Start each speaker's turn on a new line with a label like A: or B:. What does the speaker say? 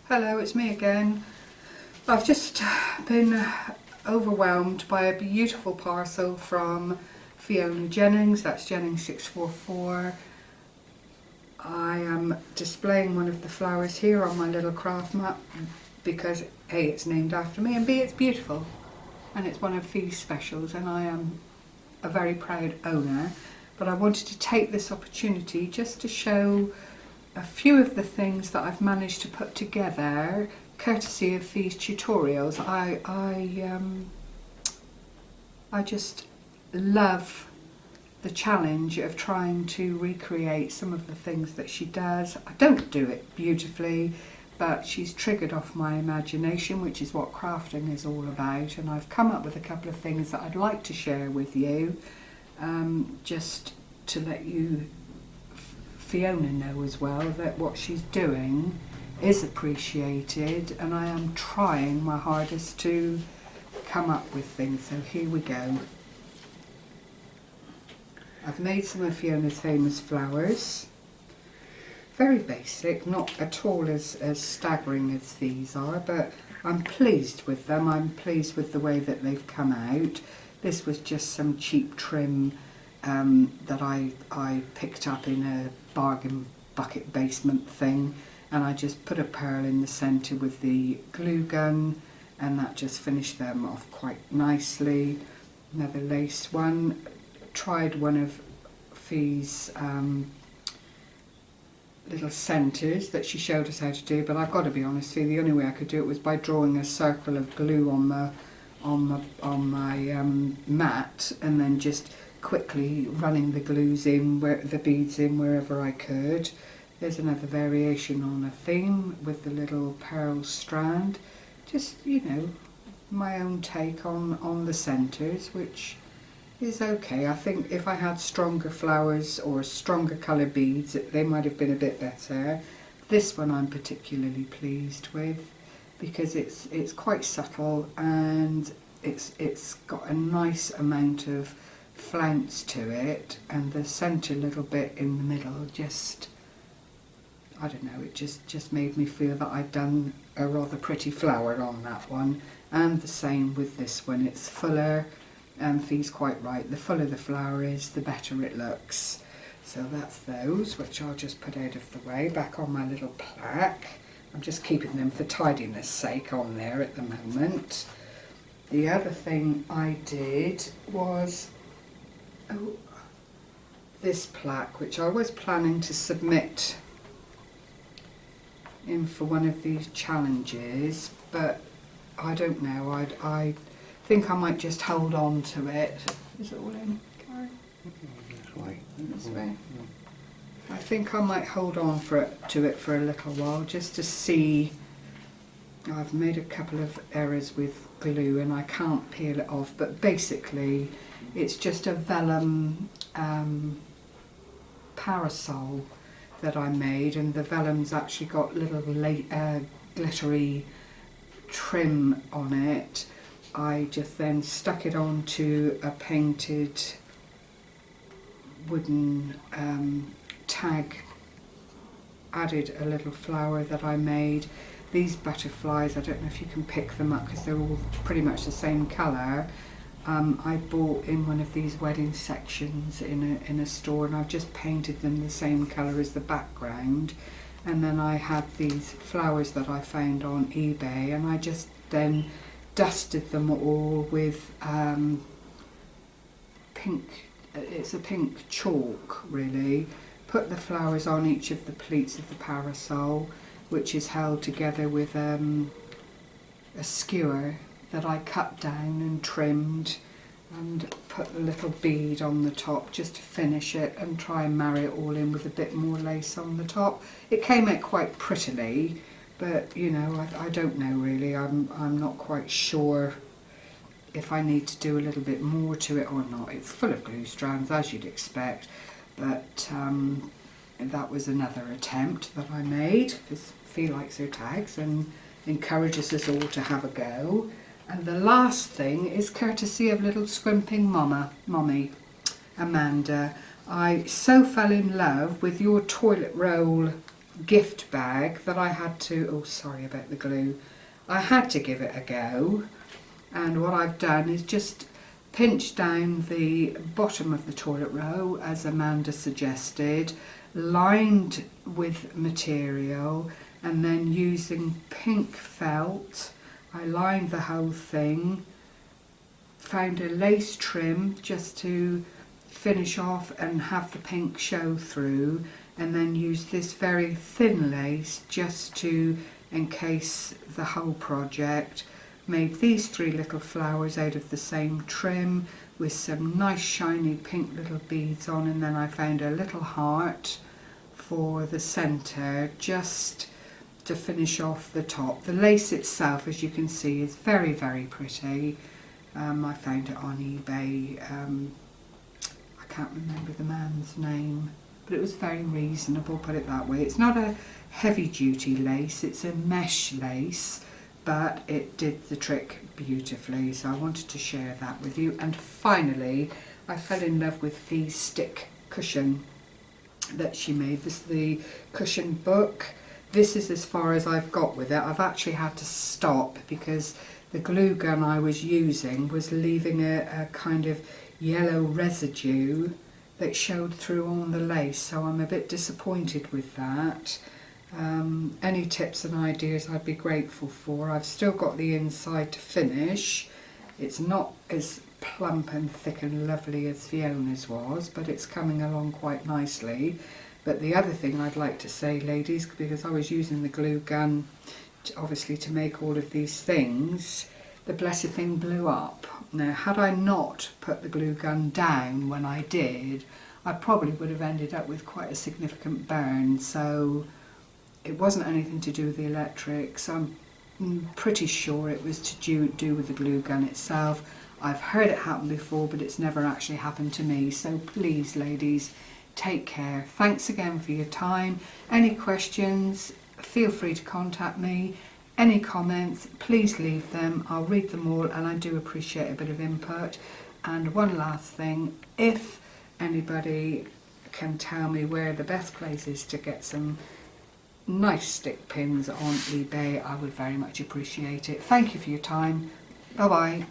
A: Hello, it's me again. I've just been overwhelmed by a beautiful parcel from Fiona Jennings, that's Jennings644. I am displaying one of the flowers here on my little craft mat because A, it's named after me, and B, it's beautiful. And it's one of Fi's specials, and I am a very proud owner. But I wanted to take this opportunity just to show a few of the things that I've managed to put together courtesy of Fi's tutorials. I just love the challenge of trying to recreate some of the things that she does. I don't do it beautifully, but she's triggered off my imagination, which is what crafting is all about, and I've come up with a couple of things that I'd like to share with you, just to let you Fiona know as well that what she's doing is appreciated, and I am trying my hardest to come up with things. So here we go. I've made some of Fiona's famous flowers. Very basic, not at all as staggering as these are, but I'm pleased with them. I'm pleased with the way that they've come out. This was just some cheap trim that I picked up in a bargain bucket basement thing, and I just put a pearl in the centre with the glue gun, and that just finished them off quite nicely. Another lace one. Tried one of Fi's little centres that she showed us how to do, but I've got to be honest, Fi, the only way I could do it was by drawing a circle of glue on my mat, and then just quickly running the glues in, the beads in wherever I could. There's another variation on a theme with the little pearl strand. Just, you know, my own take on the centres, which is okay. I think if I had stronger flowers or stronger colour beads, they might have been a bit better. This one I'm particularly pleased with because it's quite subtle, and it's got a nice amount of flounce to it, and the centre little bit in the middle just, I don't know, it just made me feel that I'd done a rather pretty flower on that one. And the same with this one, it's fuller, and Fi's quite right, the fuller the flower is, the better it looks. So that's those, which I'll just put out of the way, back on my little plaque. I'm just keeping them for tidiness sake on there at the moment. The other thing I did was this plaque, which I was planning to submit in for one of these challenges, but I don't know, I think I might just hold on to it. Is it all in, Gary? This way. I think I might hold on to it for a little while, just to see. I've made a couple of errors with glue and I can't peel it off, but basically it's just a vellum parasol that I made, and the vellum's actually got little glittery trim on it. I just then stuck it onto a painted wooden tag, added a little flower that I made. These butterflies, I don't know if you can pick them up because they're all pretty much the same colour. I bought in one of these wedding sections in a store, and I've just painted them the same colour as the background. And then I had these flowers that I found on eBay, and I just then dusted them all with pink, it's a pink chalk really. Put the flowers on each of the pleats of the parasol, which is held together with a skewer that I cut down and trimmed, and put a little bead on the top just to finish it and try and marry it all in with a bit more lace on the top. It came out quite prettily, but you know, I don't know really. I'm not quite sure if I need to do a little bit more to it or not. It's full of glue strands, as you'd expect, but that was another attempt that I made, because Fi likes her tags and encourages us all to have a go. And the last thing is courtesy of little scrimping mommy, Amanda. I so fell in love with your toilet roll gift bag that I had to, oh sorry about the glue, I had to give it a go. And what I've done is just pinch down the bottom of the toilet roll, as Amanda suggested, lined with material, and then using pink felt, I lined the whole thing, found a lace trim just to finish off and have the pink show through, and then used this very thin lace just to encase the whole project. Made these 3 little flowers out of the same trim with some nice shiny pink little beads on, and then I found a little heart for the centre just to finish off the top. The lace itself, as you can see, is very, very pretty. I found it on eBay. I can't remember the man's name, but it was very reasonable, put it that way. It's not a heavy duty lace, it's a mesh lace, but it did the trick beautifully, so I wanted to share that with you. And finally, I fell in love with Fi's stick cushion that she made. This is the cushion book. This is as far as I've got with it. I've actually had to stop because the glue gun I was using was leaving a kind of yellow residue that showed through on the lace, so I'm a bit disappointed with that. Any tips and ideas I'd be grateful for. I've still got the inside to finish. It's not as plump and thick and lovely as Fiona's was, but it's coming along quite nicely. But the other thing I'd like to say, ladies, because I was using the glue gun obviously to make all of these things, the blessed thing blew up. Now, had I not put the glue gun down when I did, I probably would have ended up with quite a significant burn. So it wasn't anything to do with the electrics. I'm pretty sure it was to do with the glue gun itself. I've heard it happen before, but it's never actually happened to me. So please, ladies, take care. Thanks again for your time. Any questions, feel free to contact me. Any comments, please leave them. I'll read them all, and I do appreciate a bit of input. And one last thing, if anybody can tell me where the best place is to get some nice stick pins on eBay, I would very much appreciate it. Thank you for your time. Bye bye.